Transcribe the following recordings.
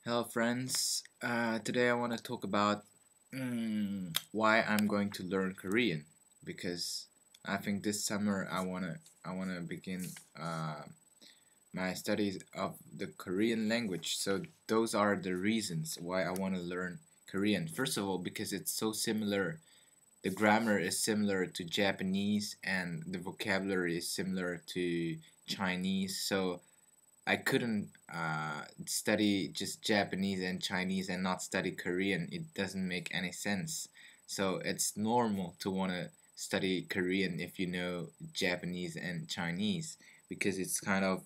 Hello, friends. Today I want to talk about why I'm going to learn Korean because I think this summer I wanna begin my studies of the Korean language. So those are the reasons why I want to learn Korean. First of all, because it's so similar. The grammar is similar to Japanese, and the vocabulary is similar to Chinese. So I couldn't study just Japanese and Chinese and not study Korean. It doesn't make any sense. So it's normal to want to study Korean if you know Japanese and Chinese because it's kind of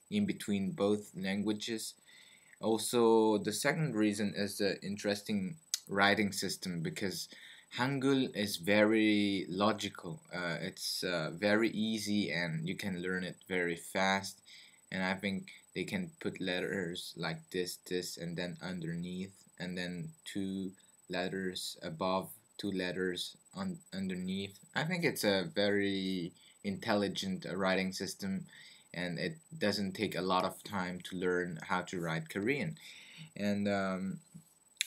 in between both languages. Also, the second reason is the interesting writing system because Hangul is very logical. It's very easy and you can learn it very fast. And I think they can put letters like this, and then underneath, and then two letters above, two letters underneath. I think it's a very intelligent writing system and it doesn't take a lot of time to learn how to write Korean. And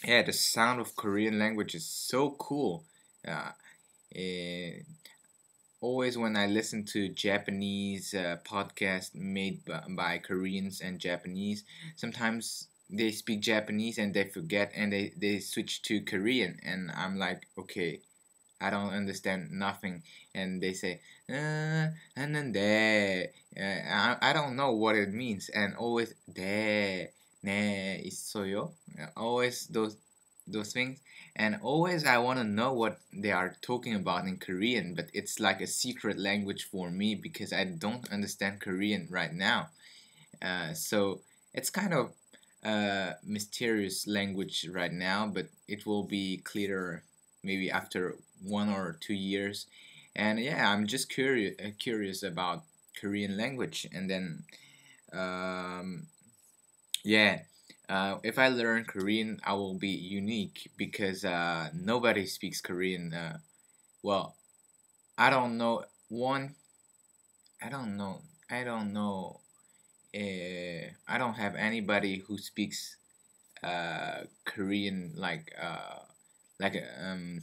yeah, the sound of Korean language is so cool. Uh, eh, Always when I listen to Japanese podcasts made by Koreans and Japanese, sometimes they speak Japanese and they forget and they switch to Korean, and I'm like, okay, I don't understand nothing. And they say, 했는데, I don't know what it means. And always, 네, 있어요. Always those things. And always I want to know what they are talking about in Korean, but it's like a secret language for me because I don't understand Korean right now. So it's kind of mysterious language right now, but it will be clearer maybe after 1 or 2 years. And yeah, I'm just curious about Korean language. And then um, yeah, if I learn Korean, I will be unique because nobody speaks Korean. Well, I don't know one. I don't know. I don't know. I don't have anybody who speaks Korean like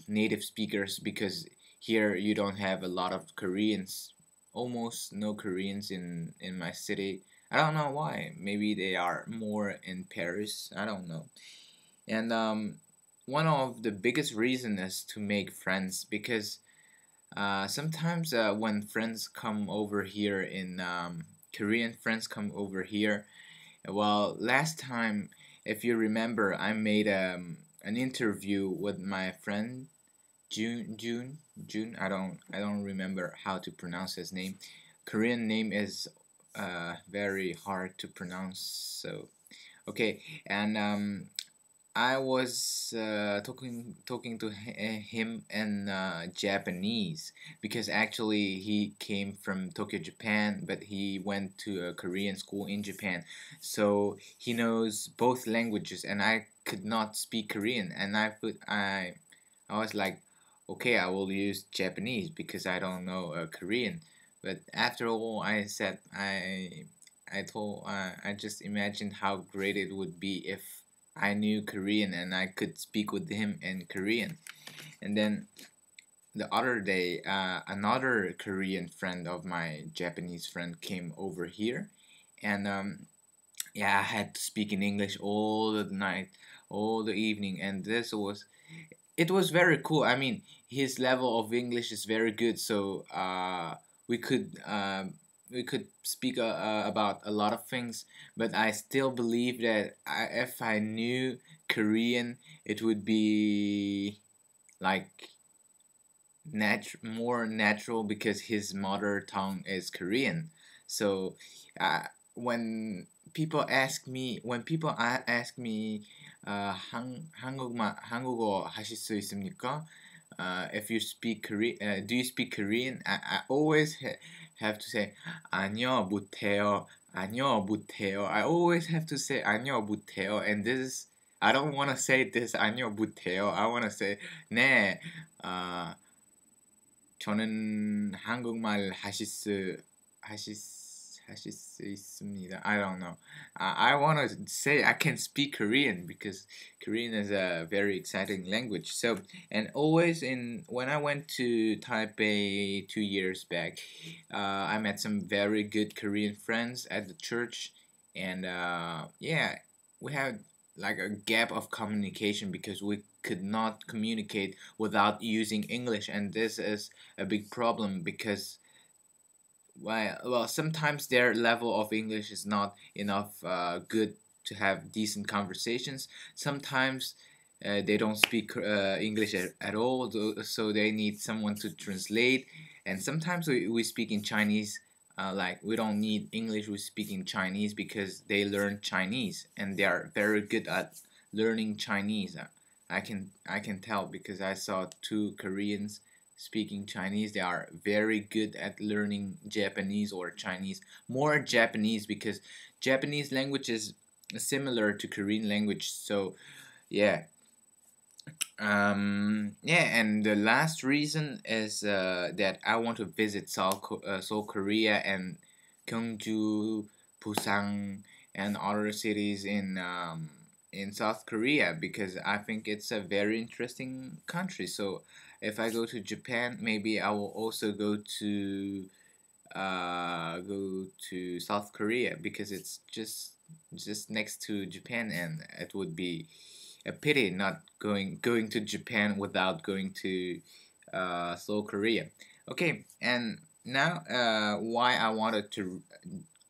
native speakers because here you don't have a lot of Koreans, almost no Koreans in my city. I don't know why. Maybe they are more in Paris. I don't know. And one of the biggest reasons is to make friends because sometimes when friends come over here in Korean friends come over here. Well, last time, if you remember, I made an interview with my friend June. I don't remember how to pronounce his name. Korean name is very hard to pronounce. So okay, and I was talking to him in Japanese because actually he came from Tokyo, Japan, but he went to a Korean school in Japan, so he knows both languages, and I could not speak Korean, and I was like, okay, I will use Japanese because I don't know Korean, but after all, I said I just imagined how great it would be if I knew Korean and I could speak with him in Korean. And then the other day, another Korean friend of my Japanese friend came over here, and yeah, I had to speak in English all the night, all the evening, and it was very cool. I mean, his level of English is very good, so we could we could speak about a lot of things. But I still believe that if I knew Korean, it would be like more natural because his mother tongue is Korean. So uh, when people ask me 한국어 하실 수 있습니까? If you speak Korean, do you speak Korean? I always have to say 아니요 못해요. 아니요 못해요. I always have to say 아니요 못해요. And this is I don't want to say this 아니요 못해요. I want to say 네. 저는 한국말 하실 수 할 수 있습니다. I don't know. I want to say I can speak Korean because Korean is a very exciting language. So, and always in when I went to Taipei 2 years back, I met some very good Korean friends at the church, and yeah, we had like a gap of communication because we could not communicate without using English, and this is a big problem because well, sometimes their level of English is not enough good to have decent conversations. Sometimes they don't speak English at all, so they need someone to translate. And sometimes we speak in Chinese. Like we don't need English, we speak in Chinese because they learn Chinese and they are very good at learning Chinese. I can tell because I saw two Koreans speaking Chinese. They are very good at learning Japanese or Chinese. More Japanese because Japanese language is similar to Korean language. So yeah, yeah, and the last reason is that I want to visit Seoul, Korea, and Gyeongju, Busan, and other cities in South Korea because I think it's a very interesting country. So if I go to Japan, maybe I will also go to South Korea because it's just next to Japan, and it would be a pity not going to Japan without going to Seoul, Korea. Okay, and now why I wanted to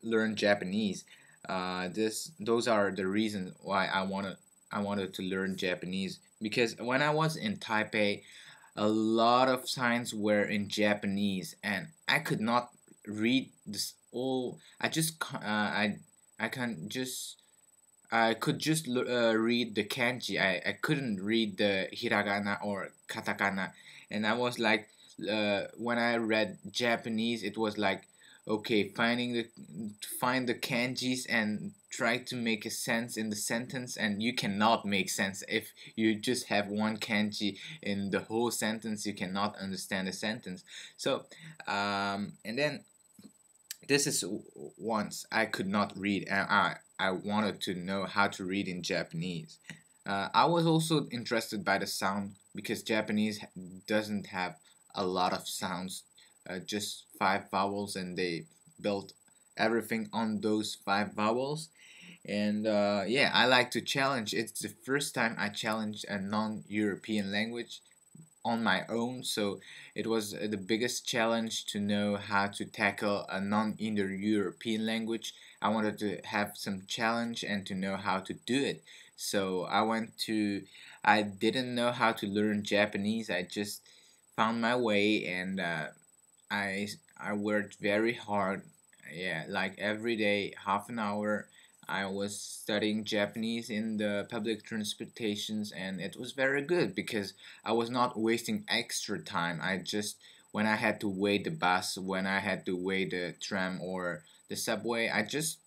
learn Japanese. Those are the reasons why I wanted to learn Japanese because when I was in Taipei, a lot of signs were in Japanese, and I could not read this all. I could just read the kanji. I couldn't read the hiragana or katakana, and I was like, when I read Japanese, it was like, okay, find the kanjis and try to make a sense in the sentence, and you cannot make sense if you just have one kanji in the whole sentence. You cannot understand the sentence. So, and then this is once I could not read, and I wanted to know how to read in Japanese. I was also interested by the sound because Japanese doesn't have a lot of sounds, just five vowels, and they built everything on those five vowels. And yeah, I like to challenge. It's the first time I challenged a non-European language on my own. So it was the biggest challenge to know how to tackle a non-Indo-European language. I wanted to have some challenge and to know how to do it. So I didn't know how to learn Japanese. I just found my way, and I I worked very hard. Yeah, like every day, half an hour. I was studying Japanese in the public transportations, and it was very good because I was not wasting extra time. I just when I had to wait the bus, when I had to wait the tram or the subway, I just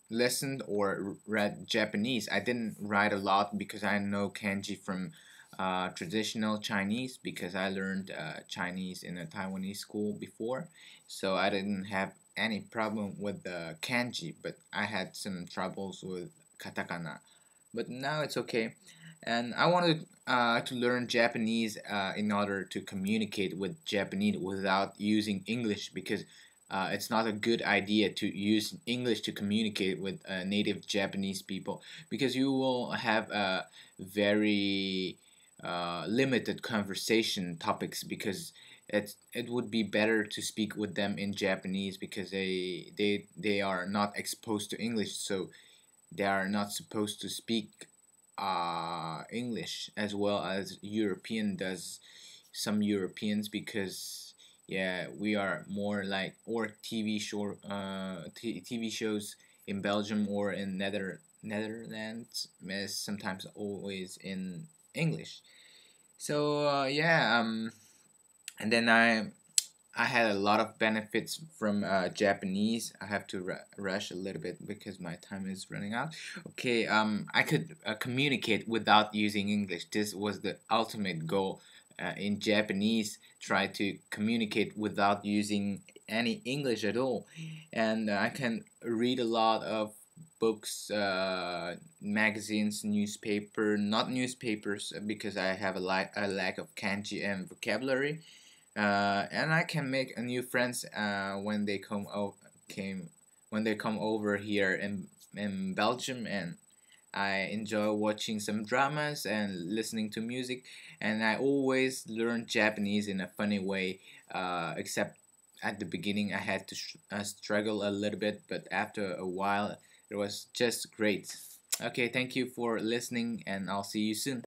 listened or read Japanese. I didn't write a lot because I know kanji from traditional Chinese because I learned Chinese in a Taiwanese school before, so I didn't have any problem with the kanji, but I had some troubles with katakana. But now it's okay, and I wanted to learn Japanese in order to communicate with Japanese without using English because it's not a good idea to use English to communicate with native Japanese people because you will have very limited conversation topics because it would be better to speak with them in Japanese because they are not exposed to English, so they are not supposed to speak English as well as European does some Europeans because yeah, we are more like or TV shows in Belgium or in Netherlands is sometimes always in English. So yeah, and then I had a lot of benefits from Japanese. I have to rush a little bit because my time is running out. Okay, I could communicate without using English. This was the ultimate goal in Japanese, try to communicate without using any English at all. And I can read a lot of books, magazines, newspaper, not newspapers because I have a lack of kanji and vocabulary. And I can make a new friends when they came when they come over here in Belgium, and I enjoy watching some dramas and listening to music, and I always learn Japanese in a funny way. Except at the beginning, I had to struggle a little bit, but after a while, it was just great. Okay, thank you for listening, and I'll see you soon.